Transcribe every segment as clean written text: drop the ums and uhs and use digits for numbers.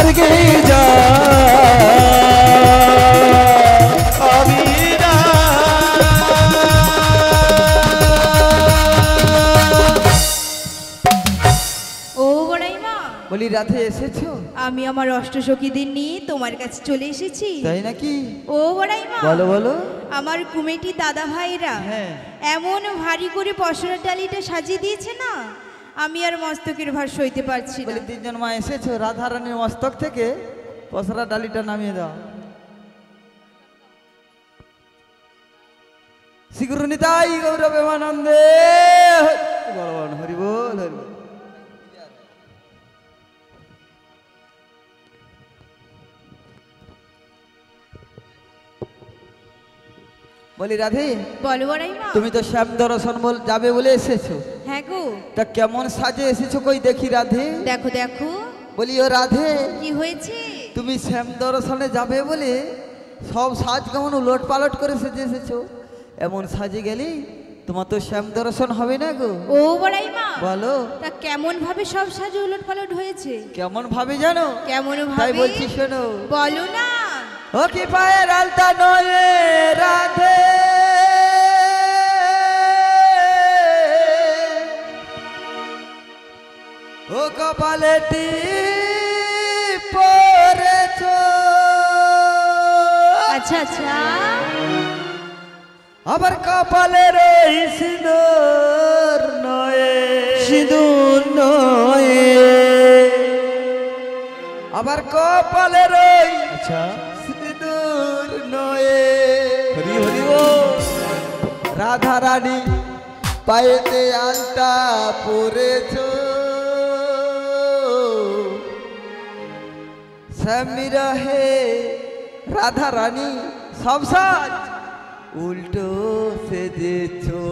স্বর্গে যা বলি রাধে এসেছো? আমি আমার অষ্টসখীদের নিয়ে তোমার কাছে চলে এসেছি। তাই নাকি? ও বড়াইমা, বলো বলো। আমার কুমেটি দাদা ভাইরা এমন ভারী করে পশরা ডালিটা সাজিয়ে দিয়েছে না, আমি আর মস্তকের ভার সইতে পারছি না। বলি তিনজন মা এসেছো, রাধা রানীর মস্তক থেকে পশরা ডালিটা নামিয়ে দাও। শ্রীগুরুনিতাই গৌর প্রেমানন্দে বলবান হরি বল হরি বল। বলি রাধে, বলো বড়াইমা। তুমি তো শ্যাম দর্শন যাবে বলে এসেছো। হ্যাঁ গো। তা কেমন সাজে এসেছো কই দেখি রাধে? দেখো দেখো। বলি ও রাধে, কি হয়েছে? তুমি শ্যাম দর্শনে যাবে বলে সব সাজ কেমন উলট পালট করে সেজে এসেছো। এমন সাজে গেলি তোমার তো শ্যাম দর্শন হবে না গো। ও বড়াইমা, বলো। তা কেমন ভাবে সব সাজে উলট পালট হয়েছে? কেমন ভাবে জানো? কেমন ভাবে? তাই বলছি শোনো। বলো না। ও কি পায়ের আলতা নয় রাধে, ও কপালে টিপ পরেছো। আচ্ছা আচ্ছা। আবার কপালে রই সিঁদুর নয়, সিঁদুর নয়। আবার কপালে রই আচ্ছা সিঁদুর নয়। হরি হরি ও রাধা রানী পায়েতে আলতা পরেছো। স্বামী রহে রাধা রানী সব সাজ উল্টো সেজেছো।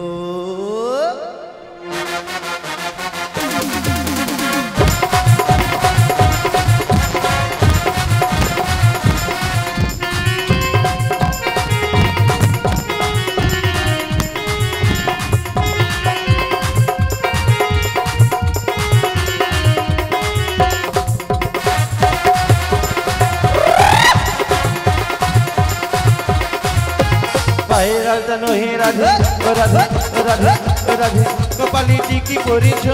নহে রাধে ও রাধে ও রাধে ও রাধে, কপালে টিকি পরিছ,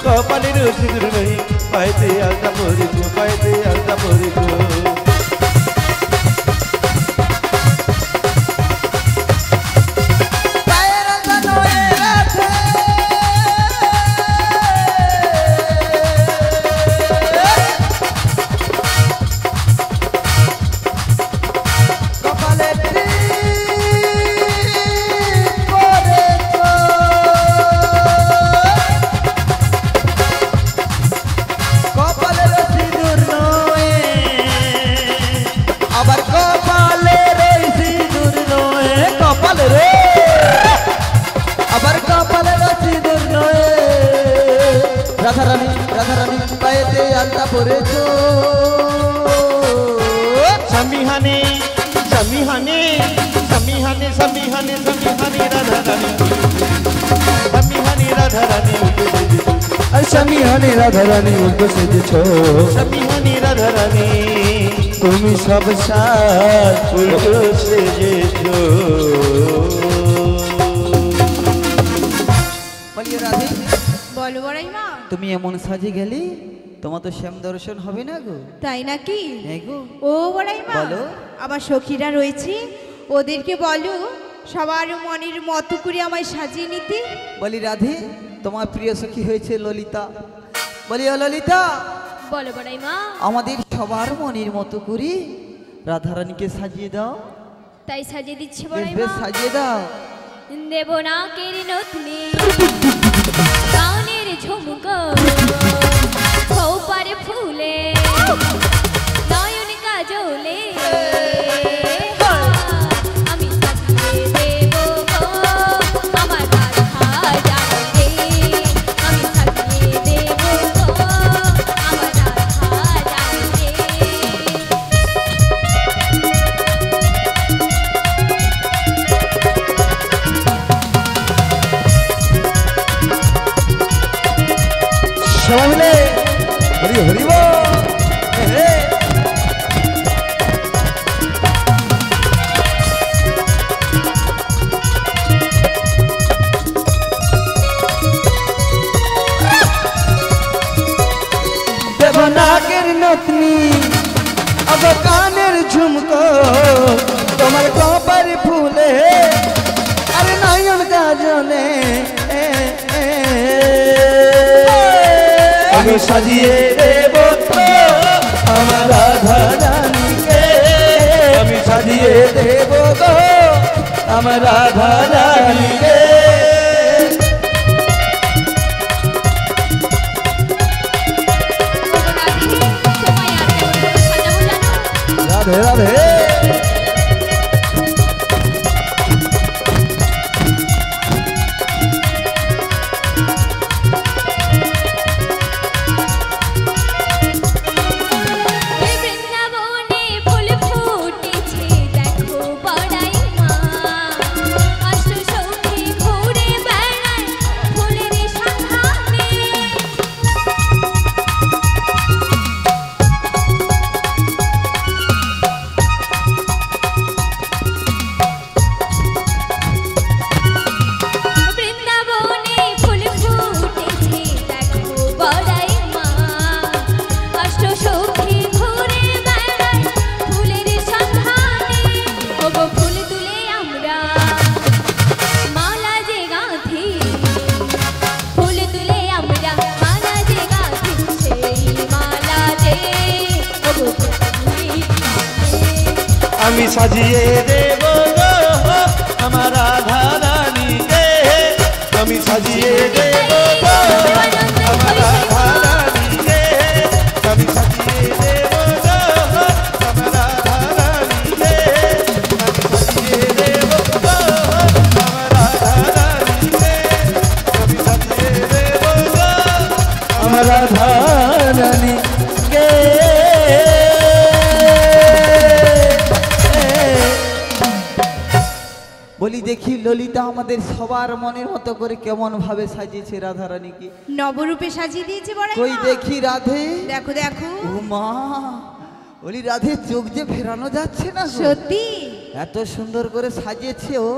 কপালের সিঁদুর নহি, পাইতে আলতা পরিছ, পাইতে আলতা পরিছ। রাধা রানী পায়েতে আলতা পরেছো। সমিহানে সমিহানে সমিহানে সমিহানে সমিহানে রাধা রানী, সমিহানে রাধা রানী সমিহানে রাধা রানী উল্টো সেজেছো। সমিহানে রাধা রানী তুমি সব সাজ উল্টো সেজেছো। বলিয়ে রাধে, বলো বড়াইমা। তুমি এমন সাজে গেলি তোমার তো শ্যাম দর্শন হবে না গো। তাই নাকি? গো। ও বড়াইমা, বলো। আমার সখীরা রয়েছে, ওদেরকে বলো সবার মনের মতো করে আমায় সাজিয়ে নিতে। বলি রাধে, তোমার প্রিয় সখী হয়েছে ললিতা। বলি ও ললিতা। বলো বড়াইমা। আমাদের সবার মনের মতো করে রাধারানীকে সাজিয়ে দাও। তাই সাজিয়ে দিচ্ছি বেশ বড়াইমা। বেশ সাজিয়ে দাও। দেব না কেরি নতনি কানের ঝুমকো খোপারে ফুলে নয়ন কাজলে আমি সাজিয়ে দেব গো আমার রাধা জানলে, আমি সাজিয়ে দেব গো আমার রাধা জানলে। সবাই মিলে হরি হরি বল। হে দেবনাগের নতনি अब कानेर झुमको তোমার কপার ফুলে আরে নয়ন কাজলে আমি সাজিয়ে দেব আমার রাধা রানীকে আমি সাজিয়ে দেব গো আমার রাধা রানীকে রাধে রাধে। আমি সাজিয়ে দেব গো আমার রাধা রানীকে আমি সাজিয়ে দেব গো আমার রাধা রানীকে আমি সাজিয়ে দেব গো আমার রাধা রানীকে আমি সাজিয়ে দেব গো আমার রাধা রানীকে আমি সাজিয়ে দেব গো আমার রাধা রানীকে বলি দেখি ললিতা আমাদের সবার মনের মতো করে কেমন ভাবে সাজিয়েছে রাধা রানীকে। নবরূপে সাজিয়ে দিয়েছে বড় কই দেখি রাধে। দেখো দেখো ও মা, বলি রাধে চোখ যে ফেরানো যাচ্ছে না গো। সত্যি এত সুন্দর করে সাজিয়েছে ও,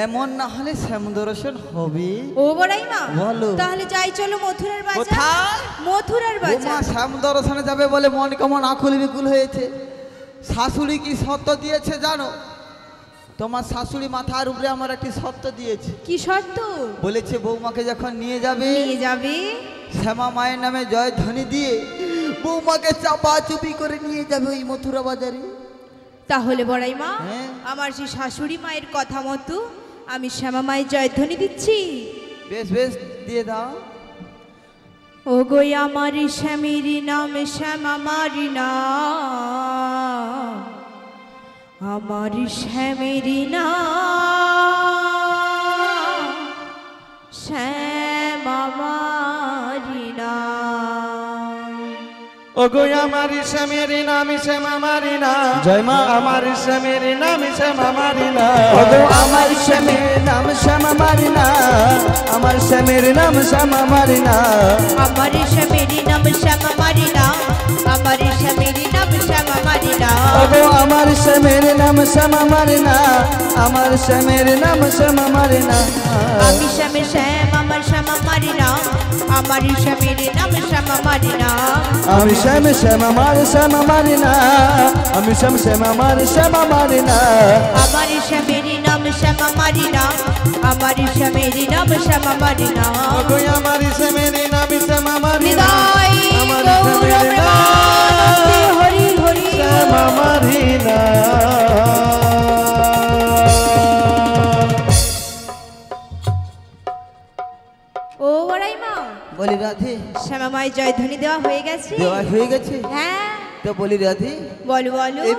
এমন না হলে শ্যাম দর্শন হবে। ও বড়াই মা বলো। তাহলে যাই চলো মথুরার বাজার। কোথায়? মথুরার ও মা, বাজার। শ্যাম দর্শনে যাবে বলে মন কেমন আকুল বিকুল হয়েছে। শাশুড়ি কি সত্য দিয়েছে জানো? তোমার শাশুড়ি মাথার উপরে আমার একটি সত্য দিয়েছে। কি শর্ত? বলেছে বৌমাকে যখন নিয়ে যাবে শ্যামা মায়ের নামে জয় ধ্বনি দিয়ে বৌমাকে চাপা চুপি করে নিয়ে যাবে ওই মথুরা বাজারে। তাহলে বড়াই মা হ্যাঁ। আমার সেই শাশুড়ি মায়ের কথা মতো আমি শ্যামা মায়ের জয়ধ্বনি দিচ্ছি। বেশ বেশ দিয়ে দাও। ও গো আমার শ্যামের নাম শ্যামা মারি নাম, আমার শ্যামের নাম শ্যামা মারি নাম। ওগো আমার শ্যামের নাম শ্যামা মারি না জয় মা আমার শ্যামের নাম শ্যামা মারি না ওগো আমার শ্যামের নাম শ্যামা মারি না আমার শ্যামের নাম শ্যামা মারি না আমার শ্যামের নাম শ্যামা মারি না আমার শ্যামের নাম শ্যামা মারি না ওগো আমার শ্যামের নাম শ্যামা মারি না আমার শ্যামের নাম শ্যামা মারি না আমি শ্যামের শ্যাম আমার শ্যামা মারি না আমার শ্যামের নাম শ্যামা মারি না আমি শ্যাম শ্যাম আমার শ্যামা মারি না আমি শ্যাম শ্যাম আমার শ্যামা মারি না আমার শ্যামের নাম শ্যামা মারি না আমার শ্যামের নাম শ্যামা মারি না ওগো আমার শ্যামের নাম শ্যামা মারি না হৃদয় আমার গৌর শ্যামের প্রেমানন্দে নাম হরি হরি শ্যামা মারি না ও বড়াই মা বলি রাধে, শ্যামা মায়ের জয়ধ্বনি দেওয়া হয়ে গেছে? দেওয়া হয়ে গেছে। হ্যাঁ তো বলি রাধে, বলো বলো। এই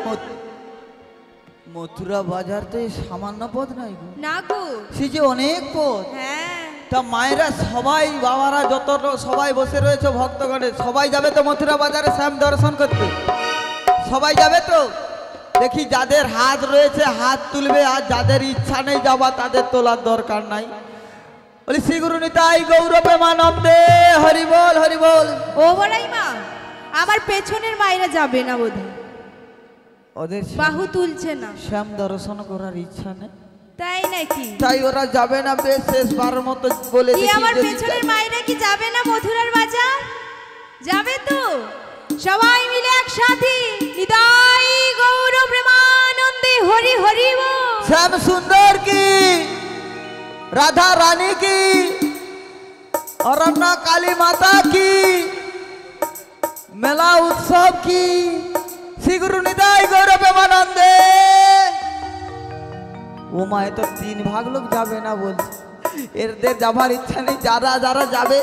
মথুরা বাজার তো এই সামান্য পথ নয় গো, না গো, সে যে অনেক পথ। হ্যাঁ তা মায়েরা সবাই বাবারা যত সবাই বসে রয়েছে ভক্তগণে, সবাই যাবে তো মথুরা বাজারে শ্যাম দর্শন করতে? সবাই যাবে তো? দেখি যাদের হাত রয়েছে হাত তুলবে, আর যাদের ইচ্ছা নেই যাওয়া তাদের তোলার দরকার নাই। বলি শ্রী গুরু নিতাই গৌর প্রেমানন্দে হরি বল হরি বল। ও বড়াই মা, আমার পেছনের মায়েরা যাবে না বোধহয়, ওদের বাহু তুলছে না। শ্যাম দর্শন করার ইচ্ছা নেই, তাই নাকি? তাই ওরা যাবে না। বেশ শেষবারের মতো বলে কি দেখি আমার যদি পেছনের যায়। মায়েরা কি যাবে না মথুরার বাজার? যাবে তো, সবাই মিলে একসাথে নিতাই গৌর প্রেমানন্দে হরি হরি বল। শ্যাম সুন্দর কি, রাধা রানী কি, অরণ্য কালী মাতা কি, মেলা উৎসব কি, শ্রী গুরু নিতাই গৌর প্রেমানন্দে। ও মায়ে তো 3 ভাগ লোক যাবে না বলছে, এদের যাবার ইচ্ছা নেই। যারা যারা যাবে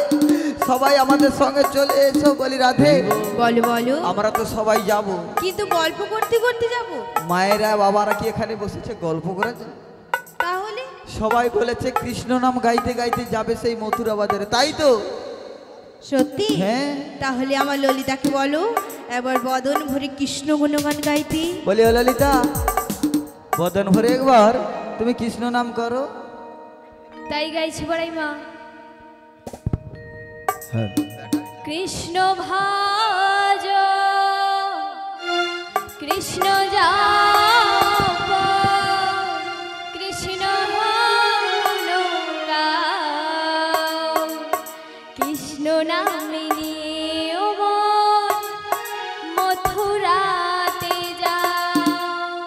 সবাই আমাদের সঙ্গে চলে এসো। বলি রাধে, বলো বলো। আমরা তো সবাই যাব, কিন্তু গল্প করতে করতে যাব। মায়েরা বাবারা কি এখানে বসেছে গল্প করেছে? তাহলে সবাই বলেছে কৃষ্ণ নাম গাইতে গাইতে যাবে সেই মথুরা বাজারে, তাই তো? সত্যি? হ্যাঁ। তাহলে আমার ললিতাকে বলো এবার বদন ভরে কৃষ্ণ গুণগান গাইতে। বলি ও ললিতা, বদন ভরে একবার তুমি কৃষ্ণ নাম করো। তাই গাইছি বড়াই মা। কৃষ্ণ ভাজ কৃষ্ণ জাপ কৃষ্ণ গুণ গাও, কৃষ্ণ নামে নিয়ে ও মন মথুরাতে যাও।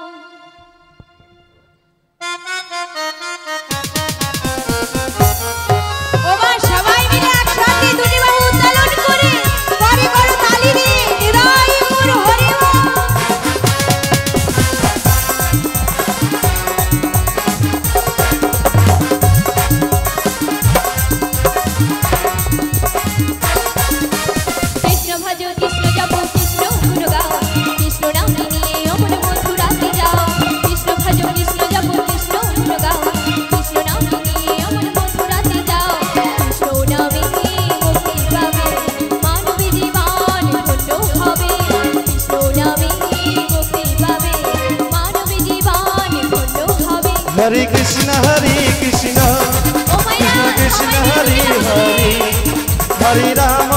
ও মা, সবাই মিলে একসাথে দুটি বাহু উত্তোলন করে করে করে তালি দিয়ে নিতাই গৌর হরি বল। কৃষ্ণ ভজ কৃষ্ণ জপ কৃষ্ণ গুণ গাও, কৃষ্ণ নাম নিয়ে অমন মথুরাতে যাও। কৃষ্ণ ভজ কৃষ্ণ জপ কৃষ্ণ গুণ গাও, কৃষ্ণ নাম নিয়ে অমন মথুরাতে যাও। কৃষ্ণ নামে মুক্তি পাবে, মানবী জীবন ধন্য হবে। কৃষ্ণ নামে মুক্তি পাবে, মানবী জীবন ধন্য হবে। হরে কৃষ্ণ কৃষ্ণ ও মায়া কৃষ্ণ হরি হরি, হরে রাম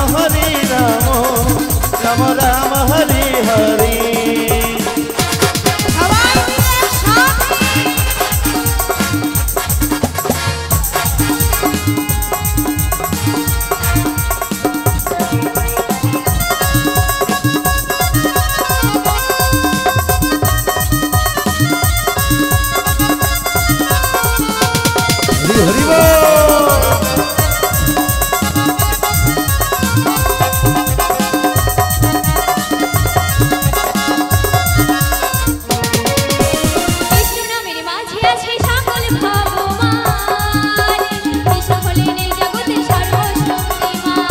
রাম রাম হরে হরে। সবাই মিলে একসাথে হরি হরি বল। কৃষ্ণ নামের মাঝে আছে সকল ভগবান, কৃষ্ণ হলেন এই জগতের সর্বশক্তিমান।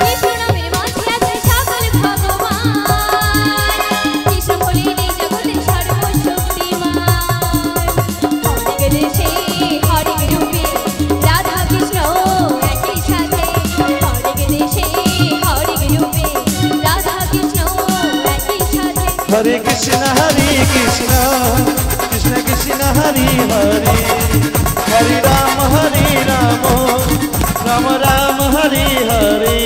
কৃষ্ণ নামের মাঝে আছে সকল ভগবান, কৃষ্ণ হলেন এই জগতের সর্বশক্তিমান। হরেক দেশে হরেক রূপে রাধা কৃষ্ণ একই সাথে, হরেক দেশে হরেক রূপে রাধা কৃষ্ণ একই সাথে। হরে কৃষ্ণ কৃষ্ণ কৃষ্ণ হরি হরি, হরে রাম রাম রাম হরে হরে।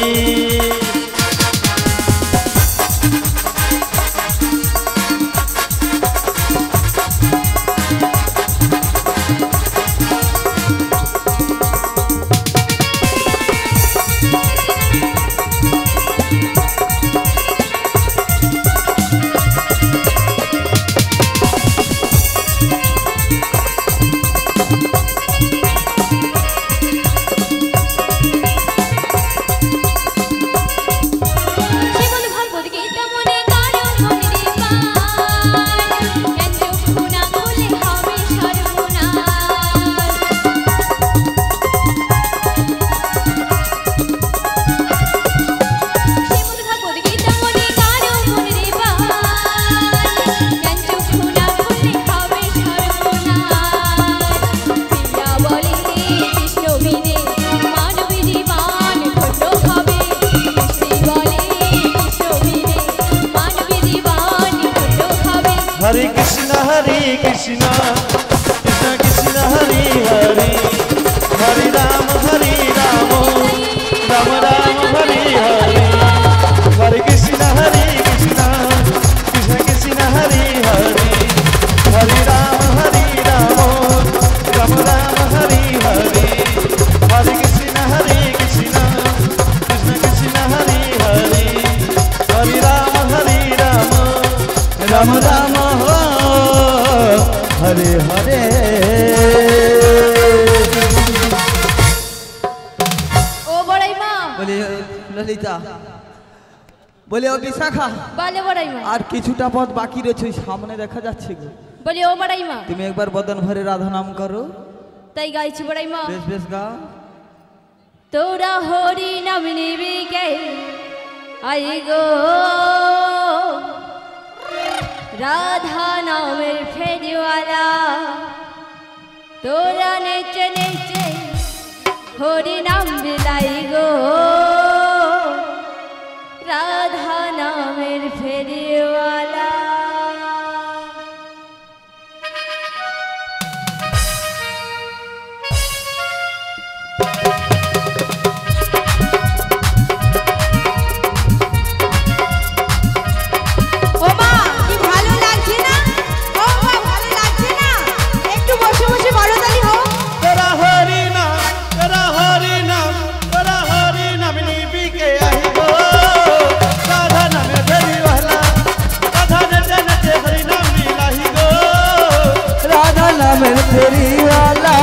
ও বড়াইমা বলি ললিতা, বলি ও বিশাখা, বলে বড়াইমা আর কিছুটা পথ বাকি রয়েছে, ওই সামনে দেখা যাচ্ছে গো। বলি ও বড়াইমা তুমি একবার বদন ভরে রাধা নাম করো। তাই গাইছি বড়াইমা। বেশ বেশ গাও। তোরা হরি নাম নিবি কে আই গো, রাধা নামের ফেরিওয়ালা, তোরা নেচে নেচে হরি নাম বিলাই গো, রাধা নামের ফেরিওয়ালা। नामेर फेरीवाला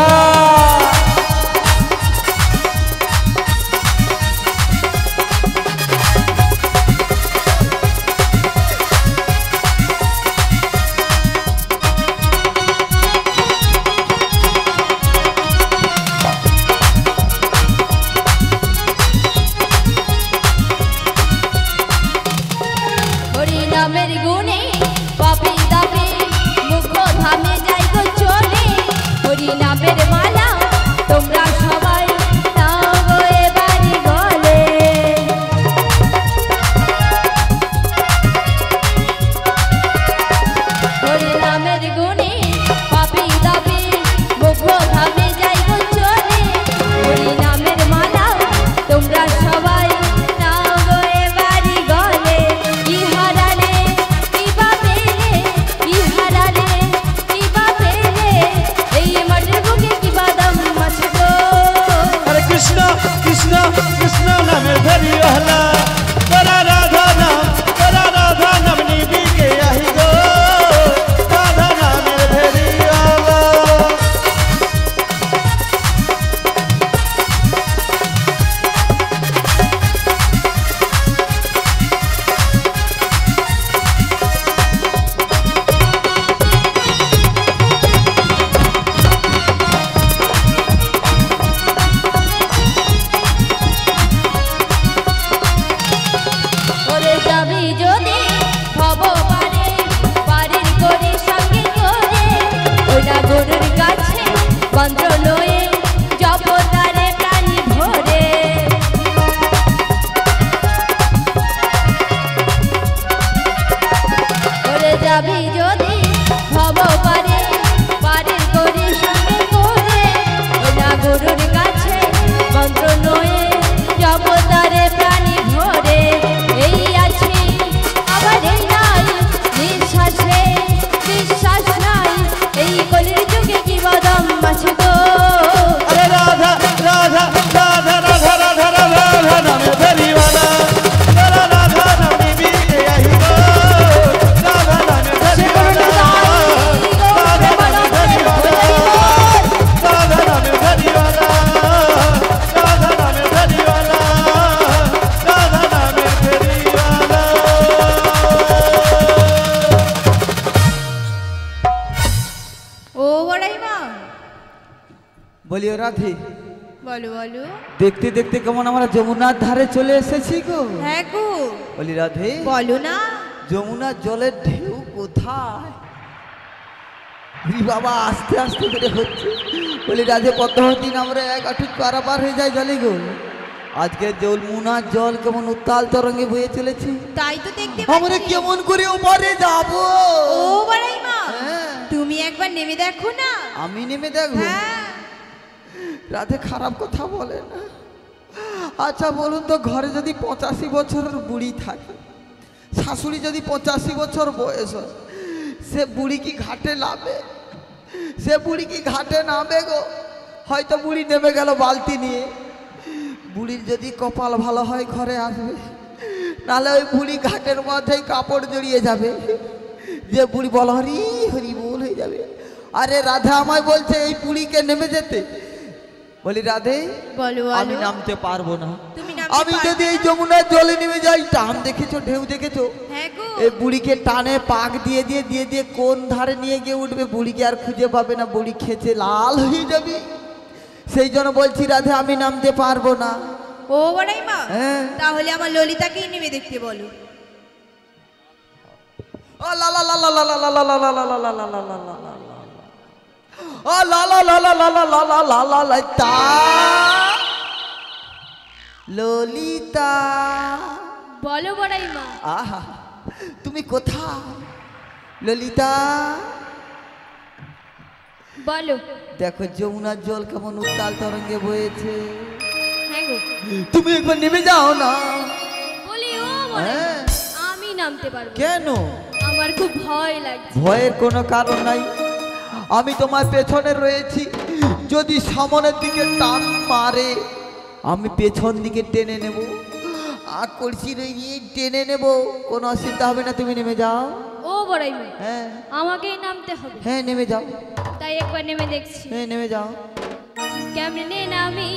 হরি নামের গুণে পাপী দাপী মুখ ধামে যাই গো চলে, হরি নামের মালা তোমরা সবাই নাও গো এবারে গলে। হরি নামের গুণে পাপী দাপী মুখ ধামে যাই গো চলে, হরি নামের মালা তোমরা সবাই নাও গো এবারে গলে। ইহারালে কিবা পেলে, ইহারালে কিবা পেলে, এই মাটির বুকে কিবা দাম আছে গো। अरे कृष्णा कृष्णा कृष्णा नामेर फेरीवाला तोरा राधा नाम निबी के आही गो राधा नामेर फेरीवाला ওরে যাবি যদি ভব পারে পারের করে সঙ্গে করে, ওইটা গরুর কাছে মন্ত্র লয়ে জপ তারে প্রাণী ভরে। ওরে যাবি যদি ভব পারে পারের করে সঙ্গে করে, ওইটা গরুর কাছে মন্ত্র লয়ে জপ তারে প্রাণী ভরে। এই আছে আবার এই নাই, নিঃশ্বাসে বিশ্বাস নাই, এই কলির যুগে কি বাদাম আছে গো। अरे राधा राधा राधा राधा राधा राधा नामेर फेरीवाला तोरा राधा नाम निबी के आही गो राधा नामेर फेरीवाला राधा नामेर फेरीवाला राधा नामेर फेरीवाला राधा नामेर फेरीवाला राधा नामेर फेरीवाला ও বড়াইমা বলিও রাধে, বলো বলো। দেখতে দেখতে কেমন আমরা যমুনার ধারে চলে এসেছি গো। হ্যাঁ গো বলি রাধে, বলো না। যমুনার জলের ঢেউ কোথায়? বাবা আস্তে আস্তে করে হচ্ছে। বলি রাধে, পদ্মাবতী আমরা এক আটুক পারাপার হয়ে যায় জলে গো। আজকে যমুনার জল কেমন উত্তাল তরঙ্গে বয়ে চলেছে। তাই তো দেখতে আমরা পাচ্ছি। কেমন করে ওপারে যাবো? ও বড়াইমা হ্যাঁ। তুমি একবার নেমে দেখো না। আমি নেমে দেখবো? হ্যাঁ রাধে খারাপ কথা বলে না। আচ্ছা বলুন তো, ঘরে যদি 85 বছরের বুড়ি থাকে, শাশুড়ি যদি 85 বছর বয়স হয়, সে বুড়ি কি ঘাটে নামে? সে বুড়ি কি ঘাটে নামে গো? হয়তো বুড়ি নেমে গেল বালতি নিয়ে। বুড়ির যদি কপাল ভালো হয় ঘরে আসবে, নাহলে ওই বুড়ি ঘাটের মধ্যেই কাপড় জড়িয়ে যাবে। যে বুড়ি বল হরি হরি বল হয়ে যাবে। আরে রাধা আমায় বলছে এই পুরীকে নেমে যেতে। বলি রাধে বলো আমি নামতে পারবো না। তুমি নামতে আমি পারবে যদি এই না? যমুনার জলে নেমে যাই, টান দেখেছো, ঢেউ দেখেছো, হ্যাঁ গো এই বুড়িকে টানে পাক দিয়ে দিয়ে দিয়ে দিয়ে কোন ধারে নিয়ে গিয়ে উঠবে, বুড়িকে আর খুঁজে পাবে না, বুড়ি খেচে লাল হয়ে যাবে। সেই জন্য বলছি রাধে আমি নামতে পারবো না। ও বড়াই মা হ্যাঁ। তাহলে আমার ললিতাকেই নেমে দেখতে বলো। ও লা লা লা লা লা লা লা লা লা লা লা লা লা লা লা লা লা লা। ও লা লা লা লা লা লা লা লা লা লা লা তা ললিতা। বলো বড়াই মা। আহা তুমি কোথায় ললিতা? বলো। দেখো যমুনার জল কেমন উত্তাল তরঙ্গে বয়েছে। হ্যাঁ গো তুমি একবার নেমে যাও না। বলি ও বড়াই হ্যাঁ। আমি নামতে পারবো না। কেন? আমার খুব ভয় লাগছে। ভয়ের কোনো কারণ নাই, আমি তোমার পেছনে রয়েছি। যদি সামনের দিকে টান মারে আমি পেছন দিকে টেনে নেব, আর কলসি রয়ে টেনে নেব, কোনো অসুবিধা হবে না। তুমি নেমে যাও। ও বড়াই মা হ্যাঁ আমাকেই নামতে হবে। হ্যাঁ নেমে যাও। তাই একবার নেমে দেখছি। হ্যাঁ নেমে যাও। কেমনে নামি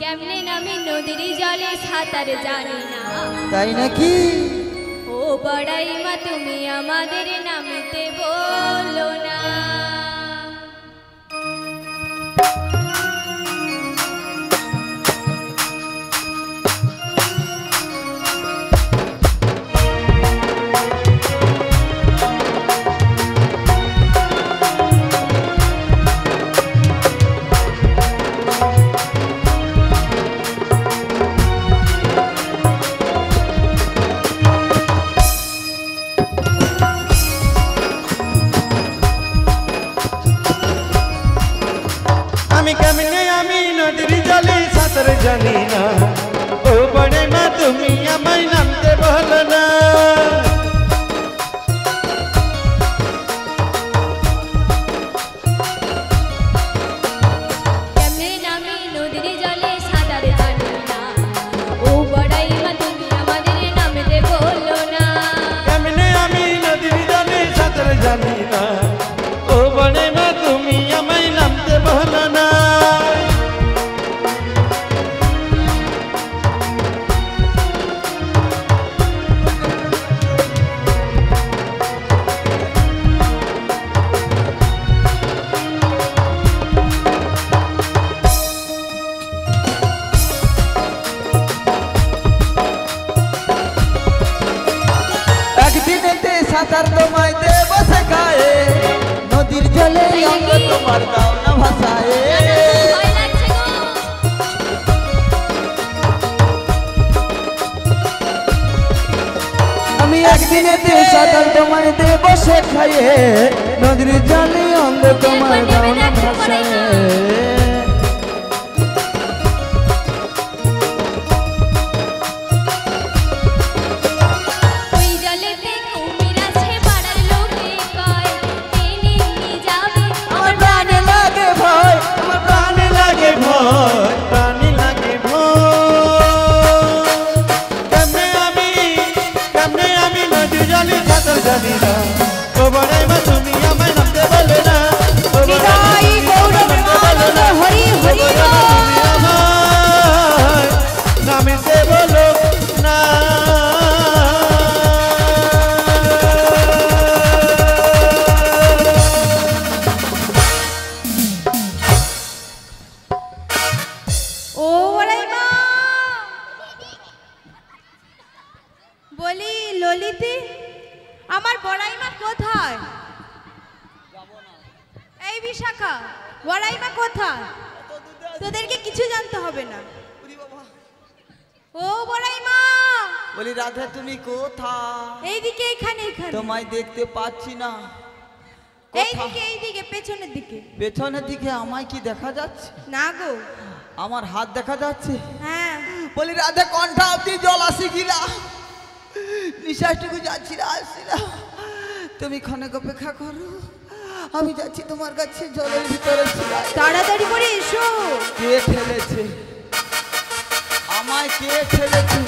কেমনে নামি নদীর জলে সাঁতার জানি না। তাই নাকি? ও বড়াই মা তুমি আমাদের নামতে বলো না। আমি কেমনে আমি নদীর জলে সাঁতার জানি না। ও বড়ে মা তুমি আমায় নামতে বলো না। কেমনে নামি নদীর জলে সাঁতার জানি না। ও বড়াই মা তুমি আমাদের নামতে বলো না। কেমনে আমি নদীর জলে সাঁতার জানি না। ও বড়ে মা তুমি আমায় নামতে বলো না। একদিনেতে সাঁতার তোমায় দেব শেখায়ে, নদীর জলে অঙ্গ তোমার দাও না ভাসায়ে। ভয় লাগছে গো। আমি একদিনেতে সাঁতার তোমায় দেব শেখায়ে, নদীর জলে অঙ্গ তোমার দাও না ভাসায়ে। ওই জলেতে কুমির আছে পাড়ার লোকে কয় টেনে নিয়ে যাবে আমার প্রাণে লাগে ভয়, আমার প্রাণে লাগে ভয়, প্রাণে লাগে ভয়। কেমনে আমি নদীর জলে সাঁতার জানি না। ও বড়াই মা তুমি আমায় নামতে বলো না। ও বড়াই মা তুমি আমায় নামতে বলো না। হরি হরি ও বড়াই মা তুমি আমায় নামতে বলো না। ও বড়াই মা বলি ললিতে আমার বড়াই মা কোথায়? এই বিশাখা বড়াই মা কোথায়? তোদেরকে কিছু জানতে হবে না। ও বড়াই মা বলি রাধা তুমি কোথায়? এইদিকে এখানে এখানে তোমায় দেখতে পাচ্ছি না। এইদিকে এইদিকে পেছনের দিকে। পেছনের দিকে আমায় কি দেখা যাচ্ছে? না গো আমার হাত দেখা যাচ্ছে। হ্যাঁ বলি রাধা কণ্ঠা অব্দি জল আসি কিনা, নিঃশ্বাসটুকু যাচ্ছি না, আসছি না। তুমি ক্ষণিক অপেক্ষা করো, আমি যাচ্ছি তোমার কাছে জলের ভিতরে ছিলাম। তাড়াতাড়ি করে এসো। কে ঠেলেছে আমায়, কে ঠেলেছে?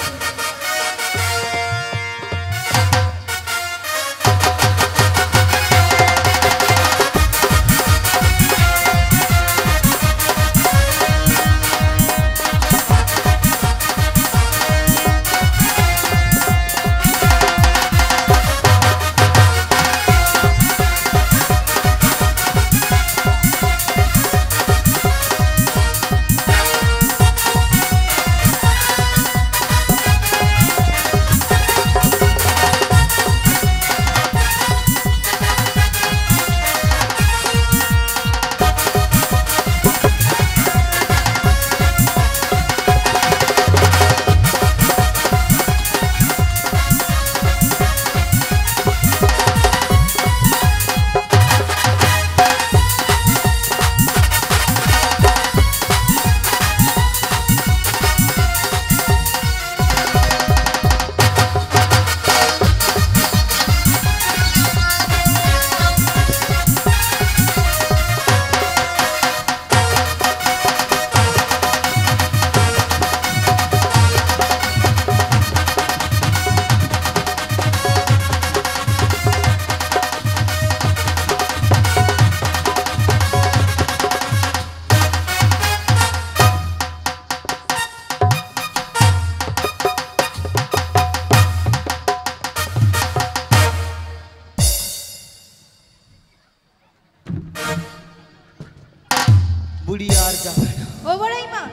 বুড়ি আর যাবে না। ও বড়াই মা,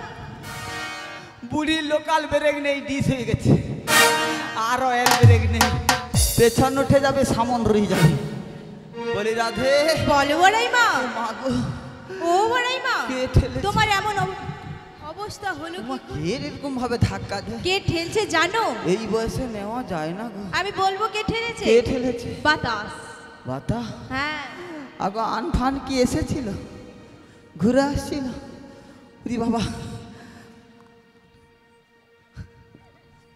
বুড়ির লোকাল ব্রেক নেই, ডিস হয়ে গেছে, আর অয়েল ব্রেক নেই, পেছন উঠে যাবে, সামন রয়ে যাবে। বলি রাধে। বলো বড়াই মা। মা গো, ও বড়াই মা, কে ঠেলেছে? তোমার এমন অবস্থা হলো মা কি? কে এরকম ভাবে ধাক্কা দেয়? কে ঠেলছে জানো? এই বয়সে নেওয়া যায় না গো। আমি বলবো কে ঠেলেছে? কে ঠেলেছে? বাতাস। বাতা? হ্যাঁ। আগো আনফান কি এসেছিল, ঘুরে আসছিল? ওরে বাবা,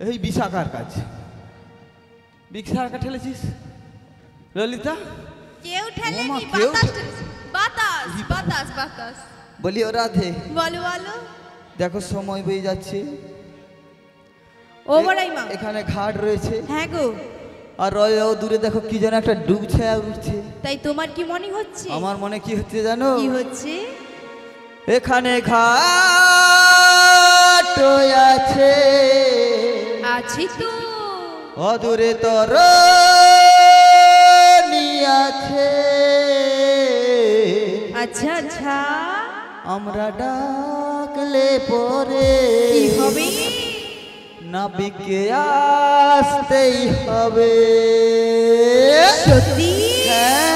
এই বিশাখার কাজ। বিশাখা ঠেলেছিস ললিতা? কেউ ওমা, ঠেলেনি, কেউ বাতাস ঠেলেছে। বাতাস, বাতাস, বাতাস। বলি ও রাধে, বলো বলো। দেখো সময় বয়ে যাচ্ছে। ও বড়াই মা। এখানে ঘাট রয়েছে, হ্যাঁ গো। আর ওই ও দূরে দেখো কি যেন একটা ডুব ছায়া উঠছে। তাই তোমার কি মনে হচ্ছে? আমার মনে কি হচ্ছে জানো? কি হচ্ছে? এখানে ঘাট আছে, আছি তো। অদূরে তর আছে। আচ্ছা আচ্ছা। আমরা ডাকলে পরে কি হবে? নাবিকে আসতেই হবে। সত্যি? হ্যাঁ।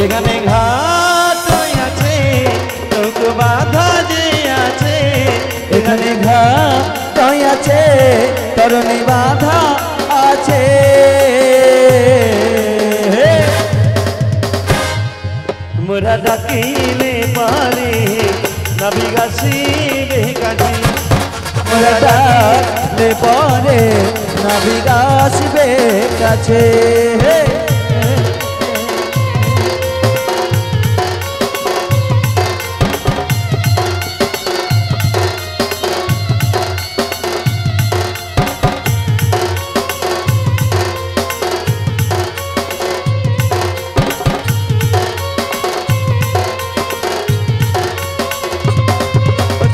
এখানে ঘাট আছে, নৌকো বাঁধা যে আছে। এখানে ঘাট আছে, তরুণী বাঁধা আছে। মোরা ডাকিলে পারে নাবিগাছি বেকাছি। মোরা ডাকলে পরে নাবিগাছি বেকাছে।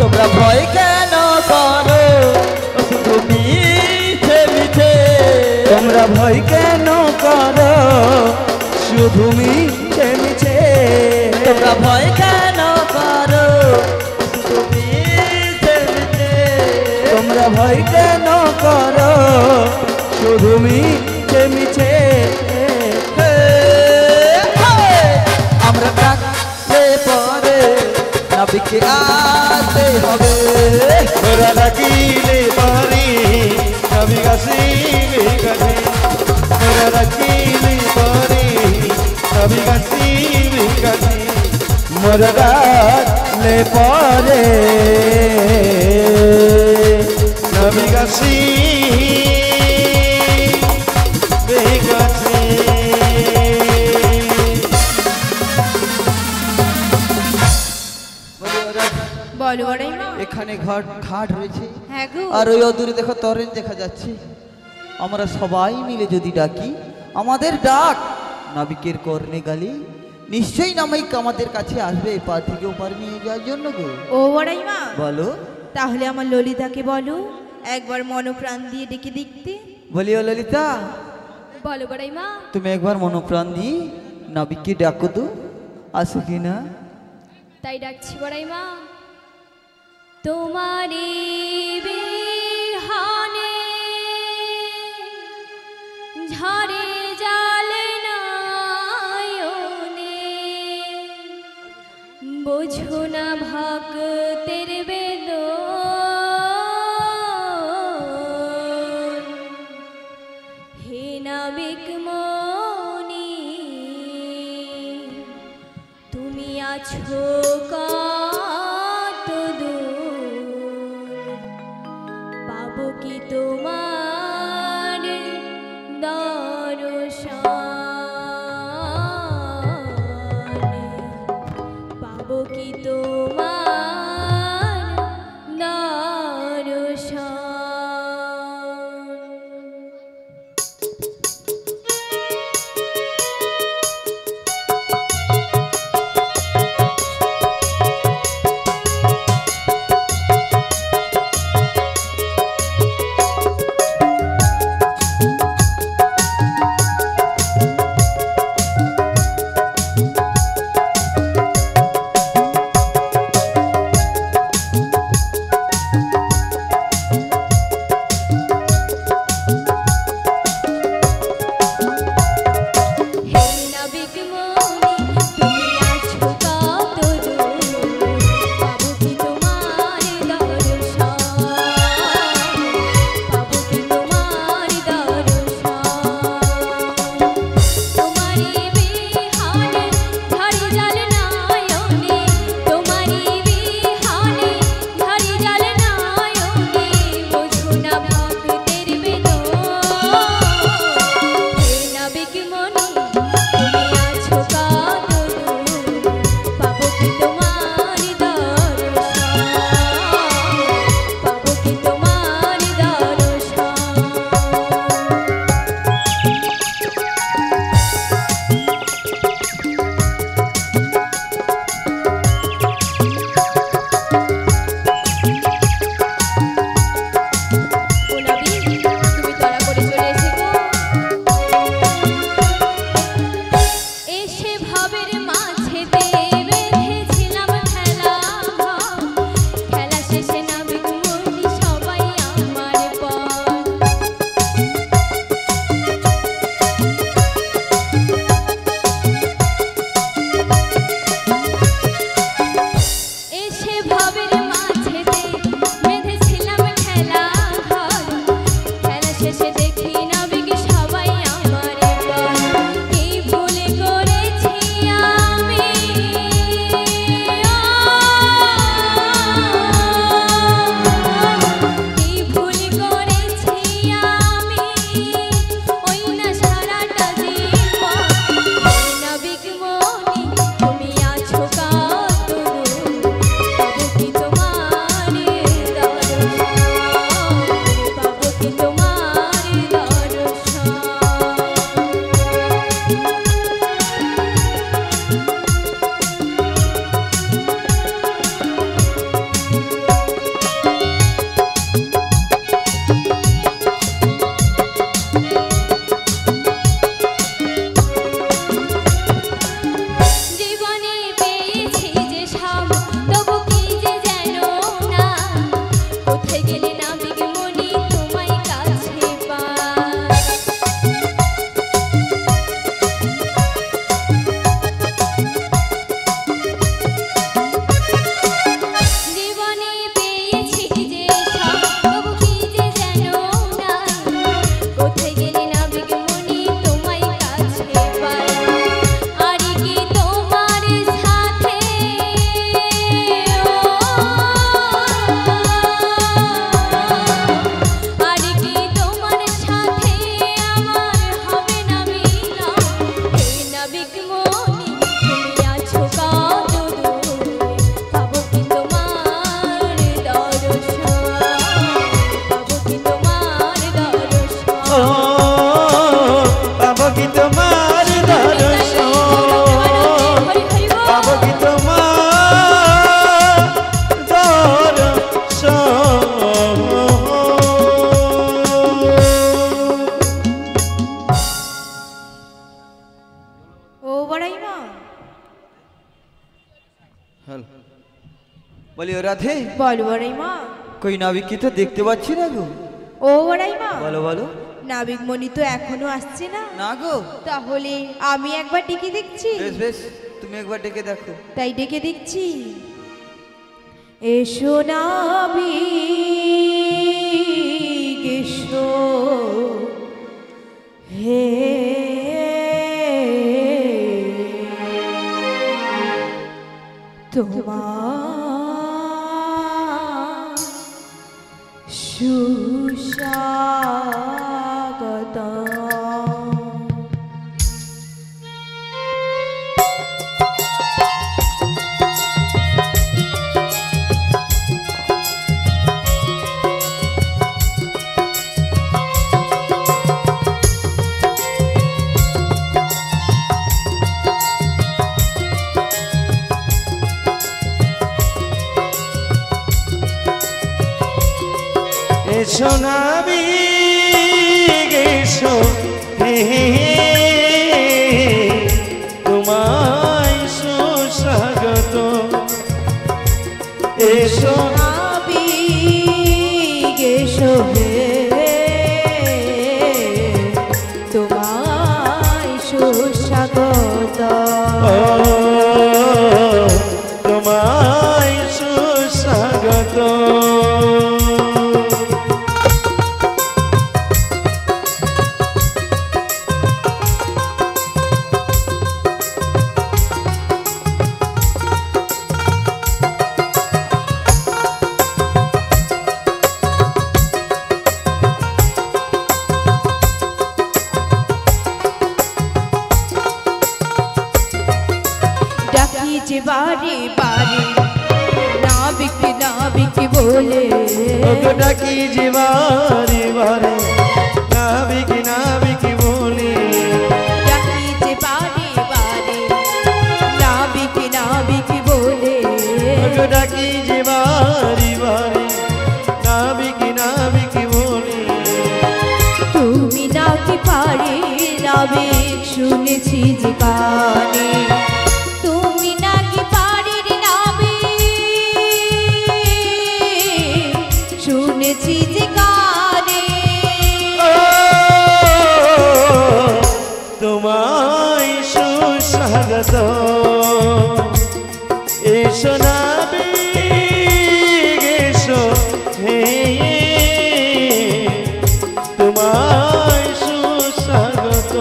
তোমরা ভয় কেন করো শুধু মিছে মিছে? তোমরা ভয় কেন করো শুধু মিছে মিছে? তোমরা ভয় কেন করো শুধু মিছে মিছে? তোমরা ভয় কেন করো শুধু মিছে মিছে? আমরা ডাকলে পরে নাবিকে আসতে হবে। তোরা ডাকিলে পারি নাবিগাছি বেকাছে। তোরা ডাকিলে পারি নাবিগাছি বেকাছে। মোরা ডাকলে পরে নাবিগাছি বেকাছে। বলো বড়াই মা। এখানে ঘাট ঘাট রয়েছে, হ্যাঁ গো। আর ওই অদূরে দেখো তরেন দেখা যাচ্ছে। আমরা সবাই মিলে যদি ডাকি, আমাদের ডাক নাবিকের কর্ণে গালি, নিশ্চয়ই নামাইক আমাদের কাছে আসবে এপার থেকে ওপার নিয়ে যাওয়ার জন্য গো। ও বড়াই মা, বলো। তাহলে আমার ললিতাকে বলো একবার মনপ্রাণ দিয়ে ডেকে দেখতে। বলি ও ললিতা, বলো বড়াই মা। তুমি একবার মনোপ্রাণ দিয়ে নাবিককে ডাকো তো, আসো কি না? তাই ডাকছি বড়াই মা। তোমারি বিহানে ঝরে জালে নয়নে, বোঝো না ভক্তের বেদন। হে নাবিক মনি, তুমি আছো কত দূর, পাবো কি তোমার পাবো কি তোমার দর্শন। বলি ও রাধে, বলো বড়াই মা। কই নাবিককে তো দেখতে পাচ্ছি না গো। ও বড়াই মা, বলো বলো। নাবিক মণি তো এখনো আসছে না। না গো। তাহলে আমি একবার ডেকে দেখছি। বেশ বেশ, তুমি একবার ডেকে দেখো। তাই ডেকে দেখছি। এসো নাবিক এসো, হে তোমার সুস্বাগতম। এসো নাবিক এসো হে তোমায় সুস্বাগত এসো নাবিক এসো হে তোমায় সুস্বাগত তোমায় সুস্বাগত ডাকি যে বারে বারে নাবিক নাবিক বলে ডাকি যে বারে বারে নাবিক নাবিক বলে ডাকি যে বারে বারে নাবিক নাবিক বলে ডাকি যে বারে বারে নাবিক নাবিক বলে তুমি নাকি পারে নাবিক শুনেছি যে কানে তুমি নাকি পারে নাবিক শুনেছি যে কানে তোমায় সুস্বাগত এসো নাবিক এসো হে তোমায় সুস্বাগত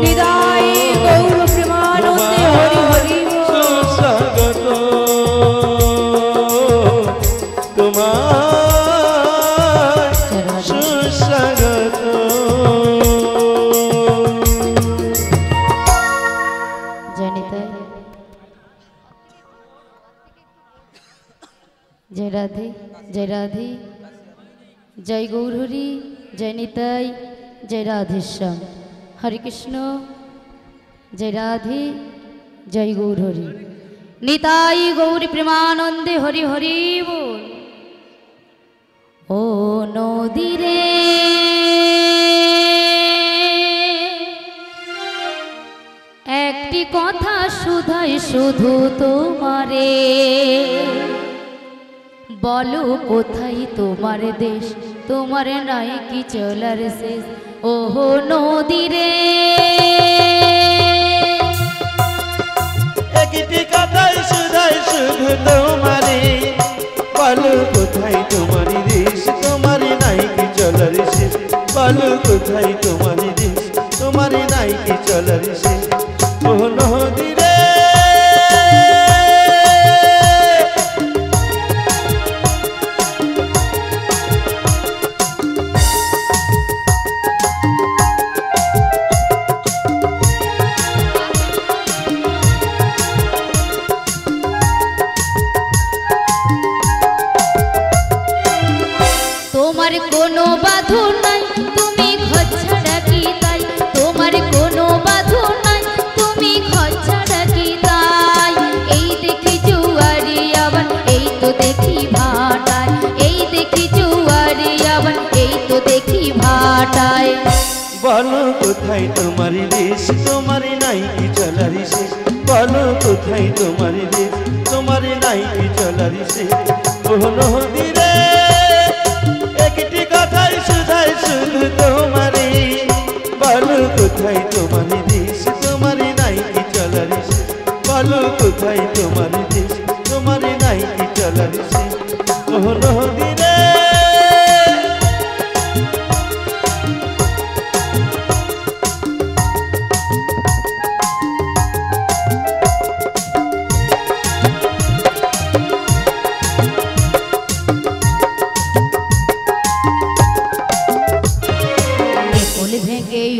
নিদায় গৌর প্রেমানন্দে হরি হরি সুস্বাগত তোমায় সুস্বাগত জনিতাই জয় রাধে জয় রাধে জয় গৌরহরি জয় নিতাই জয় রাধেশ্যাম হরে কৃষ্ণ জয় রাধে জয় গৌরহরি নিতাই গৌরী প্রেমানন্দে হরি হরি বল ও নদীরে একটি কথা শুধাই শুধু তোমারে বলো কোথায় তোমার দেশ তোমার নাই কি চলার শেষ ওহো নদীরে একটি কথাই শুধাই শুধু তোমারে বলো কোথায় তোমার দেশ তোমার নাই কি চলার শেষ বলো কোথায় তোমার দেশ তোমার নাই কি চলার শেষ ও নদীরে তোমার কোনো বাঁধন নাই তুমি খচ্ছাড়া কি তাই তোমার কোনো বাঁধন নাই তুমি খচ্ছাড়া কি তাই এই দেখি জুয়ারি আবার এই তো দেখি ভাটায় এই দেখি জুয়ারি আবার এই তো দেখি ভাটায় বলো কোথায় তোমার দেশ তোমার নাই কি চলার শেষ বলো কোথায় তোমার দেশ তোমার নাই কি চলার শেষ ও নদীরে একটি কথাই শুধাই শুধু তোমারে বলো কোথায় তোমার দেশ তোমার নাই কি চলার শেষ বলো কোথায় তোমার দেশ তোমার নাই কি চলার শেষ ও নদীরে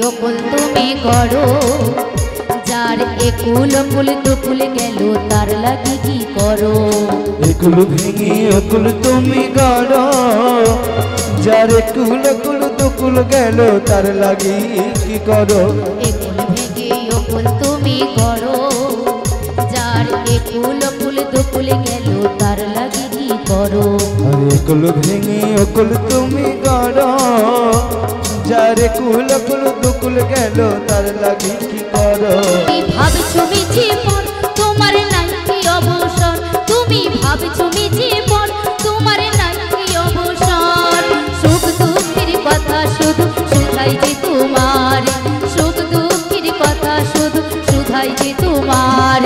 অকুল তুমি করো যার একুল কুল দুকুল গেল তার লাগি কি করো একুল ভেঙে অকুল তুমি করো যার একুল কুল দুকুল গেল তার লাগি কি করো একুল ভেঙে অকুল তুমি করো যার একুল কুল দুকুল গেল তার লাগি কি করো করো। আরে কুল ভেঙে অকুল তুমি গড়, যারে কুল কুল দুকুল গেল তার লাগি কি করো। তুমি ভাবছো আমি জীবন তোমার নাই কি অবসর, তুমি ভাবছো আমি জীবন তোমার নাই কি অবসর। সুখ দুঃখের কথা শুধু শুধাই যে তোমার, সুখ দুঃখের কথা শুধু শুধাই যে তোমার।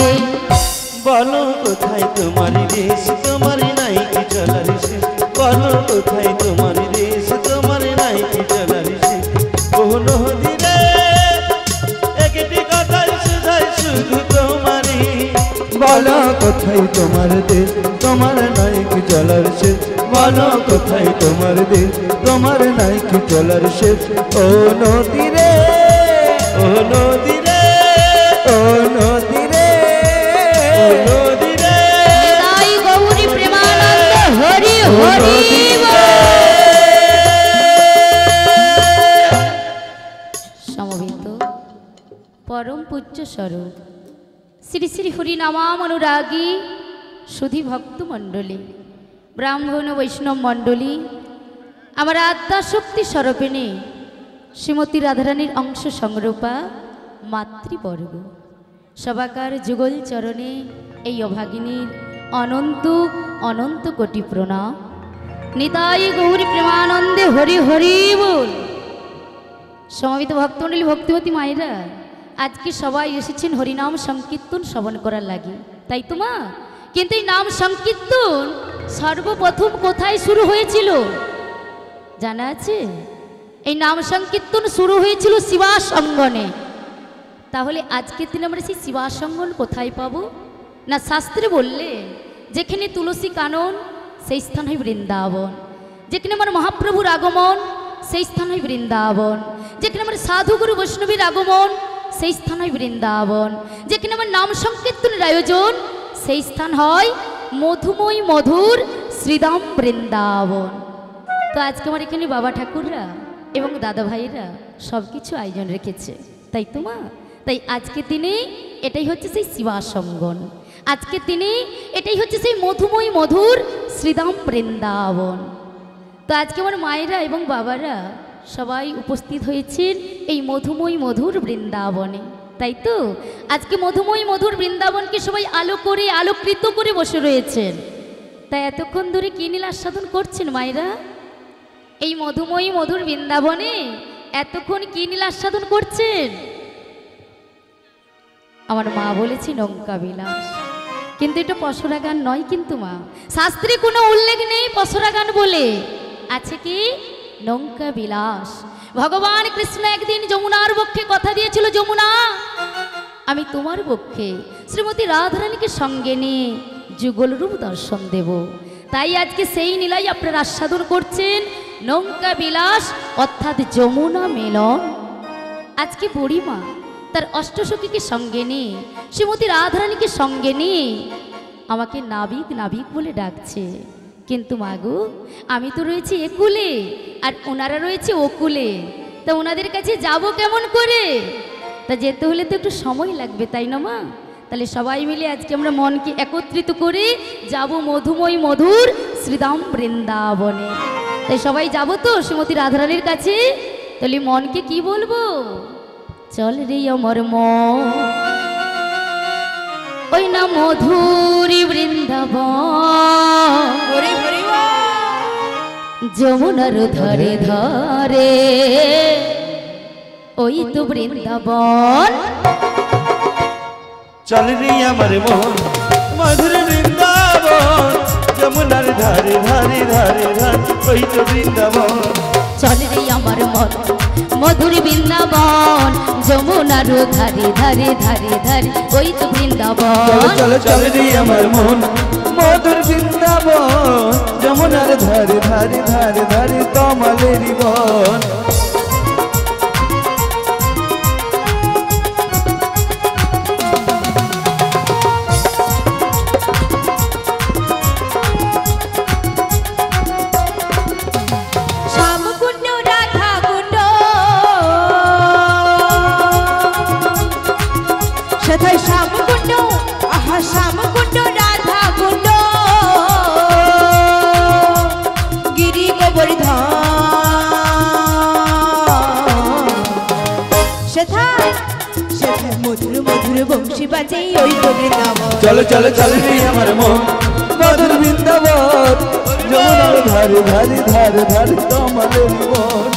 বলো কোথায় তোমার দেশ, তোমার নাই কি চলার শেষ। বলো কোথায় তোমার দেশ, তোমার নাই কি চলার শেষ। কোন দিনে একটি কথাই শুধাই শুধু তোমারই। বলো কোথায় তোমার দেশ, তোমার নাই কি চলার শেষ। বলো কোথায় তোমার দেশ, তোমার নাই কি চলার শেষ। ও নদী রে, ও নদী রে, ও নদী রে, ও নদী রে। তাই গৌরী প্রেমানন্দ হরি হরি সমবেত পরম পূজ্য স্বরূপ শ্রী শ্রী হরিনামাম অনুরাগী সুধী ভক্ত মণ্ডলী, ব্রাহ্মণ বৈষ্ণব মণ্ডলী, আমার আত্মাশক্তি স্বরূপিণী শ্রীমতী রাধারানীর অংশ সংরূপা মাতৃবর্গ, সবাকার যুগল চরণে এই অভাগিনীর অনন্ত অনন্ত কোটি প্রণাম। নিতাই গৌরী প্রেমানন্দে হরি হরি বল। সমবেত ভক্তমণ্ডলী, ভক্তিবতী মায়েরা, আজকে সবাই এসেছেন হরিনাম সংকীর্তন শ্রবণ করার লাগে, তাই তো মা? কিন্তু এই নাম সংকীর্তন সর্বপ্রথম কোথায় শুরু হয়েছিল জানা আছে? এই নাম সংকীর্তন শুরু হয়েছিল শিবাস অঙ্গনে। তাহলে আজকের দিনে আমরা সেই শিবাস অঙ্গন কোথায় পাবো? না শাস্ত্রে বললে যেখানে তুলসী কানন সেই স্থান হয় বৃন্দাবন, যেখানে আমার মহাপ্রভুর আগমন সেই স্থান হয় বৃন্দাবন, যেখানে আমার সাধুগুরু বৈষ্ণবীর আগমন সেই স্থান হয় বৃন্দাবন, যেখানে আমার নাম সংকীর্তনের আয়োজন সেই স্থান হয় মধুময় মধুর শ্রীধাম বৃন্দাবন। তো আজকে আমার এখানে বাবা ঠাকুররা এবং দাদা ভাইরা সব কিছু আয়োজন রেখেছে, তাই তো মা? তাই আজকের দিনে এটাই হচ্ছে সেই শিবাসঙ্গন, আজকের দিনে এটাই হচ্ছে সেই মধুময় মধুর শ্রীধাম বৃন্দাবন। তো আজকে আমার মায়েরা এবং বাবারা সবাই উপস্থিত হয়েছেন এই মধুময় মধুর বৃন্দাবনে, তাই তো? আজকে মধুময় মধুর বৃন্দাবনকে সবাই আলো করে আলোকৃত করে বসে রয়েছেন। তাই এতক্ষণ ধরে কি নীল আস্বাদন করছেন মায়েরা? এই মধুময় মধুর বৃন্দাবনে এতক্ষণ কি নীল আস্বাদন করছেন? আমার মা বলেছে নৌকা বিলাস, কিন্তু এটা পসরা গান নয় কিন্তু মা, শাস্ত্রে কোনো উল্লেখ নেই পসরা গান বলে, আছে কি নৌকা বিলাস। ভগবান কৃষ্ণ একদিন যমুনার বক্ষে কথা দিয়েছিল, যমুনা আমি তোমার পক্ষে শ্রীমতী রাধারানীকে সঙ্গে নিয়ে যুগল রূপ দর্শন দেব। তাই আজকে সেই নীলাই আপনারা আস্বাদন করছেন নৌকা বিলাস অর্থাৎ যমুনা মেলন। আজকে বুড়িমা তার অষ্টসখীকে সঙ্গে নিয়ে শ্রীমতী রাধারানীকে সঙ্গে নিয়ে আমাকে নাবিক নাবিক বলে ডাকছে, কিন্তু মাগো আমি তো রয়েছি একুলে আর ওনারা রয়েছে ওকুলে, তা ওনাদের কাছে যাব কেমন করে? তা যেতে হলে তো একটু সময় লাগবে, তাই না মা? তাহলে সবাই মিলে আজকে আমরা মনকে একত্রিত করে যাব মধুময় মধুর শ্রীধাম বৃন্দাবনে। তাই সবাই যাব তো শ্রীমতী রাধারানীর কাছে? তাহলে মনকে কি বলবো? চল রে আমার মন ওই না মধুর বৃন্দাবন, যমুনার ধারে ধারে ওই তো বৃন্দাবন। চল রে আমার মন মধুর বৃন্দাবন, যমুনার ধারে ধারে ধারে ধারে ওই তো বৃন্দাবন। চল রে আমার মন মধুর বৃন্দাবন, যমুনার ধারে ধারে ধারে ধারে ওই তো বৃন্দাবন। চল চল রে আমার মন মধুর বৃন্দাবন, যমুনার ধারে ধারে ধারে ধারে কমলের বন। সেথায় শ্যামকুণ্ড, আহা শ্যামকুণ্ড রাধা কুণ্ড, বংশী বাজে ওই তো বৃন্দাবন। চলো চলো চলো রে আমার মন মধুর বৃন্দাবন যমুনার ধারে ধারে ধারে ধারে কমলের বন।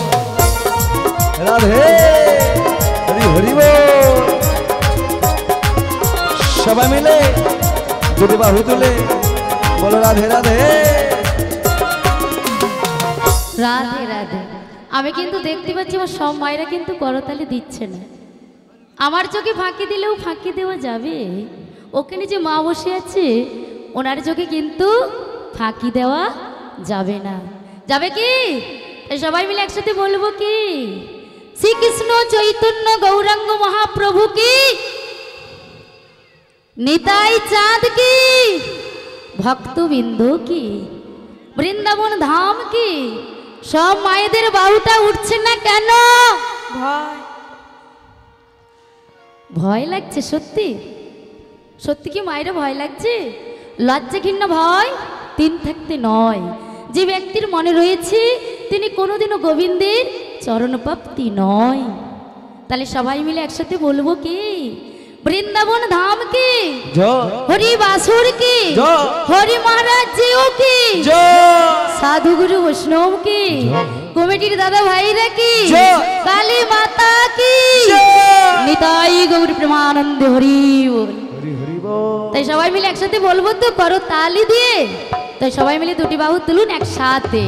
রাধে হরি হরি বল। সবাই মিলে দুটি বাহু তুলে বলো রাধে রাধে। রাধে রাধে। আমি কিন্তু দেখতে পাচ্ছি আমার সব মায়েরা কিন্তু করতালি দিচ্ছে না। আমার চোখে ফাঁকি দিলেও ফাঁকি দেওয়া যাবে, ওখানে যে মা বসে আছে ওনার চোখে কিন্তু ফাঁকি দেওয়া যাবে না। যাবে কি? তাই সবাই মিলে একসাথে বলবো কি? শ্রীকৃষ্ণ চৈতন্য গৌরাঙ্গ মহাপ্রভু কি, নিতাই চাঁদ কি, ভক্তবিন্দু কি, বৃন্দাবন ধাম কি। সব মায়েদের বাহুটা উঠছে না কেন? ভয় লাগছে? সত্যি সত্যি কি মায়েরা ভয় লাগছে? লজ্জা ঘৃণা ভয় তিন থাকতে নয়। যে ব্যক্তির মনে রয়েছে তিনি কোনোদিনও গোবিন্দের চরণপ্রাপ্তি নয়। তাহলে সবাই মিলে একসাথে বলবো কি? বৃন্দাবন ধাম কি, হরি বাসুর কি, হরি মহারাজ জিও কি, সাধু গুরু বৈষ্ণব কি, কমিটির দাদা ভাইরা কি, কালী মাতা কি, নিতাই গৌর প্রেমানন্দে হরি বল। তাই সবাই মিলে একসাথে বলবো তো, করো তালি দিয়ে। তাই সবাই মিলে দুটি বাহু তুলুন একসাথে।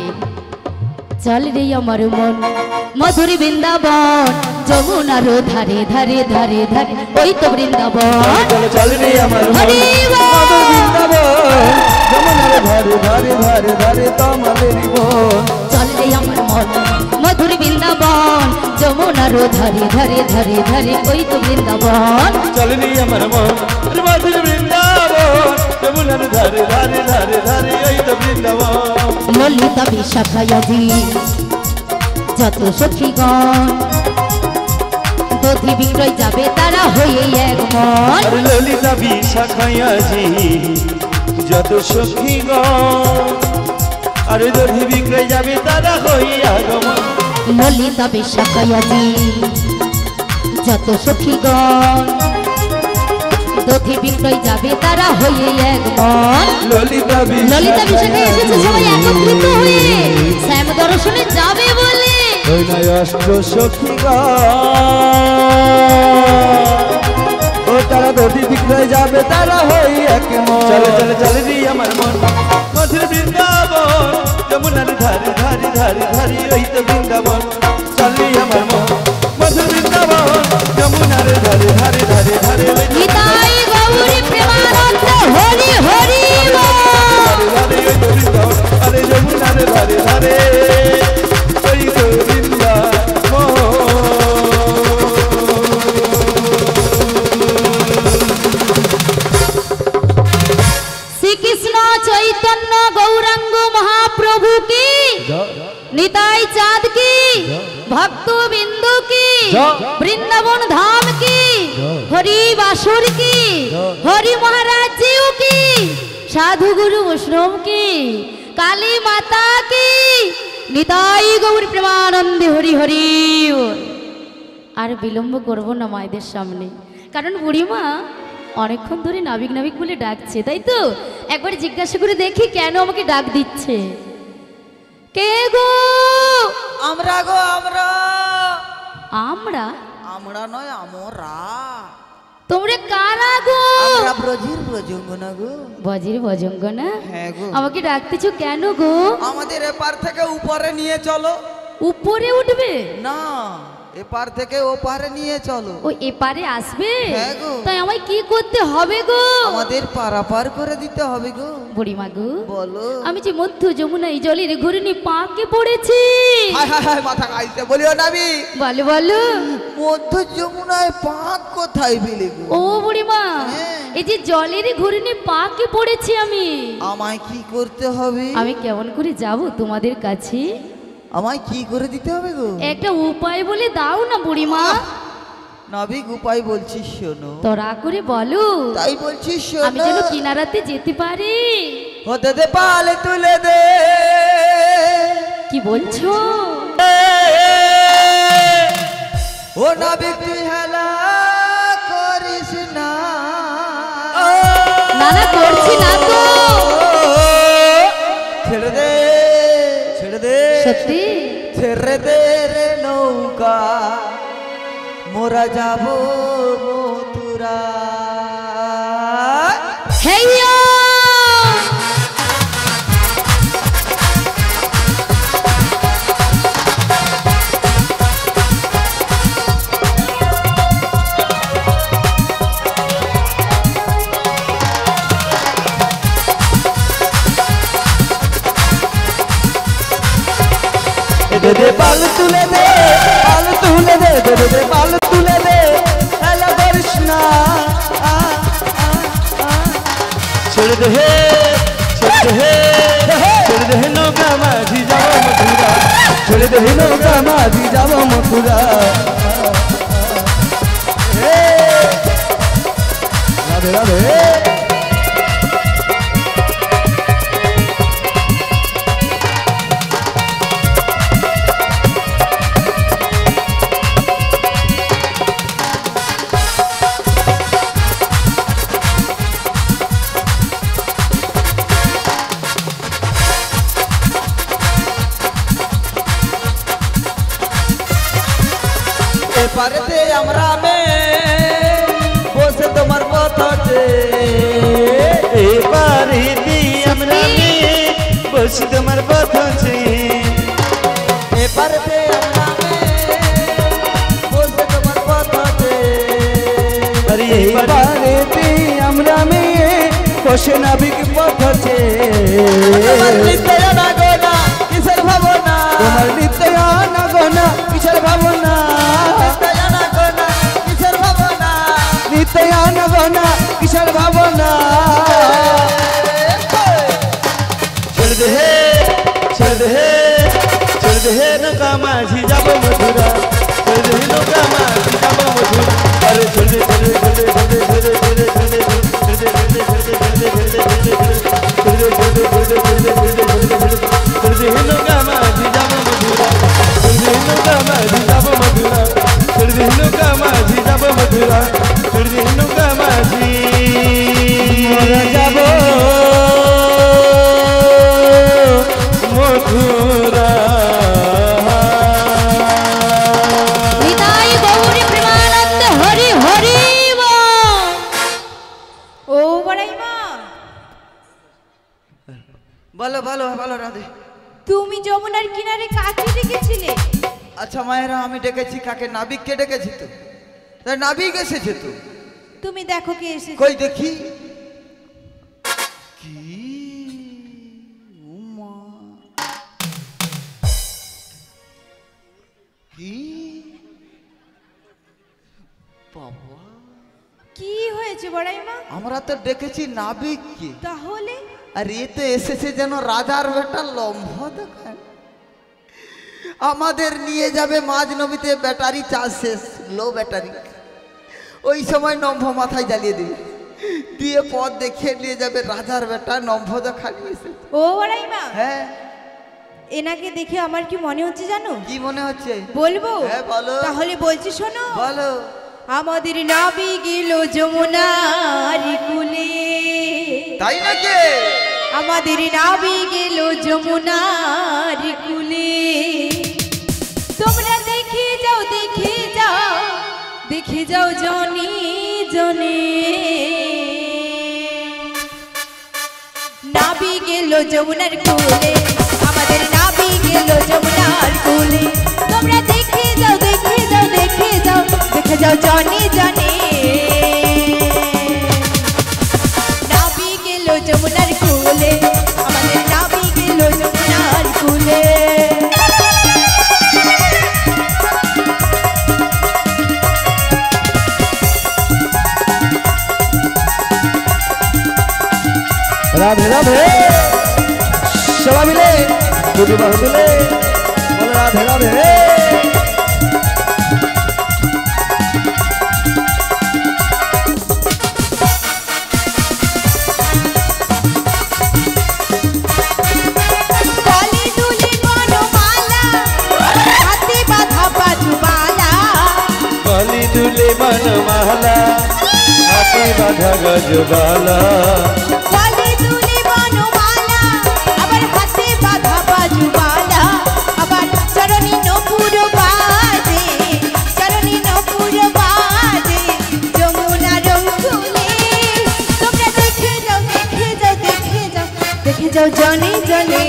চল রে আমার মন মধুর বৃন্দাবন যমুনার ধারে ধারে ধারে ধারে ওই তো বৃন্দাবন। চল রে আমার মন মধুর বৃন্দাবন যমুনার ধারে ধারে ধারে ধারে কমলের বন। চল রে আমার মন মধুর বৃন্দাবন যমুনার ধারে ধারে ধারে ধারে ওই তো বৃন্দাবন। চল রে আমার মন মধুর বৃন্দাবন যমুনার ধারে ধারে ধারে ধারে ওই তো বৃন্দাবন। ললিতা বিশাখায়াজি যত সখীগণ দধি বিক্রয় যাবে তারা হয়ে এক মন। ললিতা বিশাখায়াজি যত সখীগণ আরে দধি বিক্রয় যাবে তারা হয়ে আগমন। ললিতা বিশাখায়াজি যত সখীগণ দধি বিক্রয় যাবে তারা হয়ে এক মন। ললিতা বিশাখা এসেছে সবাই একত্রিত হয়ে শ্যাম দর্শনে যাবে বলে। অষ্ট সখীগণ ও তারা দধি বিক্রয় যাবে তারা হয়ে এক মন। চলে চলে চলে রে আমার মন মধুর বৃন্দাবন যমুনার ধারে ধারে ধারে ধারে ওই তো বৃন্দাবন। চলে আমার মন মধুর বৃন্দাবন যমুনার ধারে ধারে ধারে ধারে নিতাই গৌরী প্রেমানন্দ হরি হরি ধারে ওই তো বৃন্দাবন। আরে যমুনার ধারে ধারে ওই তো বৃন্দাবন। শ্রীকৃষ্ণ চৈতন্য গৌরাঙ্গ মহাপ্রভু কি, নিতাই চাঁদ কি, ভক্ত বিন্দু কি, বৃন্দাবন ধাম কি, হরি বাসুর কি, হরি মহারাজ জিউ কি, সাধু গুরু বৈষ্ণব কি, কালী মাতা কি, নিতাই গৌর প্রেমানন্দে হরি হরি বল। আর বিলম্ব করব না মায়েদের সামনে, কারণ বুড়িমা অনেকক্ষণ ধরে নাবিক নাবিক বলে ডাকছে, তাই তো একবার জিজ্ঞাসা করে দেখি কেন আমাকে ডাক দিচ্ছে। কে গো? আমরা গো আমরা। আমরা? আমরা নয় আমরা। তোমরা কারা গো? আমরা ব্রজের ব্রজঙ্গনা গো। বজির বজঙ্গনা? হ্যাঁ গো। আমাকে ডাকতেছো কেন গো? আমাদের এপার থেকে উপরে নিয়ে চলো। উপরে উঠবে না, এপার থেকে ওপারে নিয়ে চলো। ও এপারে আসবে? হ্যাঁ গো। তাই আমায় কি করতে হবে গো? আমাদের পারাপার করে দিতে হবে গো। বুড়িমা গো বলো। আমি যে মধ্য যমুনায় জলের ঘূর্ণি পাকে পড়েছি। হায় হায় হায়, মাথা খাইতে বলিও নাবি। বলো বলো। মধ্য যমুনায় পাক কোথায় পেলে গো? ও বুড়িমা, হ্যাঁ। এই যে জলের ঘূর্ণি পাকে পড়েছি আমি, আমায় কি করতে হবে? আমি কেমন করে যাব তোমাদের কাছে? আমায় কি করে দিতে হবে গো? একটা উপায় বলে দাও না বুড়িমা। নাবিক উপায় বলছি শোনো। তোরা করে বলো, তাই বলছি আমি শোনো। যেন কিনারাতে যেতে পারি। হতে দে পালে তুলে দে। কি বলছো? ও নাবিক তুই হেলা করিস না। না না করছি না তো। ছেড়ে দে ছেড়ে দে সত্যি ছেড়ে দে রে নৌকা মোরা যাব মথুরা। হেইয়া दे दे बाल तुले दे बाल तुले दे दे दे बाल तुले दे एला कृष्णा छोड़ दे नौका माझी जाओ मथुरा छोड़ दे नौका माझी जाओ मथुरा। राधे राधे পারেতে আমরা মে বসে তোমার পথে পারেতে আমরা মে বসে তোমার পথে পারেতে আমরা মে বসে তোমার পথে পারেতে আমরা মে বসে নাবিক পথে তোমার নিত্যয়া না গোনা কিসের ভাবনা তোমার নিত্যয়া না গোনা কিসের ভাবনা নিত্যয়ান গনা কিসের ভাবনা। ছেড়ে দে নৌকা মাঝি যাব মথুরা ছেড়ে দে নৌকা মাঝি যাব মথুরা আরে ছেড়ে দে নৌকা মাঝি যাব মথুরা নৌকা মাঝি যাব মথুরা ছেড়ে নৌকা মাঝি যাব মথুরা ছেড়ে নৌকা মাঝি যাব মথুরা। নিতাই গৌরী প্রেমানন্দ হরি হরি ও বড়াই মা। বলো বলো বলো রাধে। তুমি যমুনার কিনারে কাকে ডেকেছিলে? আচ্ছা মায়েরা আমি ডেকেছি কাকে? নাবিককে ডেকেছি তো। তাই নাবিক এসেছে তো। তুমি দেখো কে এসেছে। কই দেখি কি উমা কি বাবা কি হয়েছে বড়াই মা? আমরা তো ডেকেছি নাবিককে, তাহলে আর এ তো এসেছে যেন রাজার বেটা লম্ভ দেখায়। আমাদের নিয়ে যাবে মাঝ নবীতে, ব্যাটারি চার্জ শেষ, লো ব্যাটারি। ওই সময় নম্ভ মাথায় জ্বালিয়ে দিবে, দিয়ে পথ দেখিয়ে নিয়ে যাবে রাজার বেটা নম্ভ দেখা নিয়েছে। ও বড়াই মা, হ্যাঁ এনাকে দেখে আমার কি মনে হচ্ছে জানো? কি মনে হচ্ছে বলবো? হ্যাঁ বলো। তাহলে বলছি শোনো। বলো। আমাদের নাবি গেল যমুনার কুলে, তাই নাকি? আমাদের নাবি গেল যমুনার কুলে। তোমরা দেখে যাও দেখে যাও দেখে যাও জনি জনে, নাবি গেল যমুনার কুলে, আমাদের নাবি গেল যমুনার কুলে। তোমরা দেখে যাও দেখে যাও দেখে যাও দেখে যাও জনি জনে, নাবি গেল যমুনার কুলে, আমাদের নাবি গেল যমুনার কুলে। রাধে রাধে সবাই মিলে দুটি বাহু তুলে বলো রাধে রাধে। কালি দুলি বনমালা, হাতে বাঁধা বাজুবালা, কলি দুলে বনমালা হাতে বাঁধা গজবালা গলে দুলে বনমালা আবার হাতে বাঁধা বাজুবালা আবার চরণী নপুর বাজে চরণী নপুর বাজে যমুনা রঙ্গুলে তোমরা দেখে যাও দেখে যাও দেখে যাও দেখে যাও জনে জনে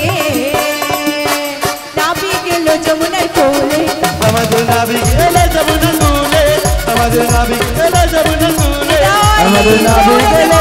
নাবি গেল যমুনার কোলে আমাদের নাবিক এলে যমুনা কূলে আমাদের নাবিক এলে যমুনা কূলে আমাদের নাবিক এলে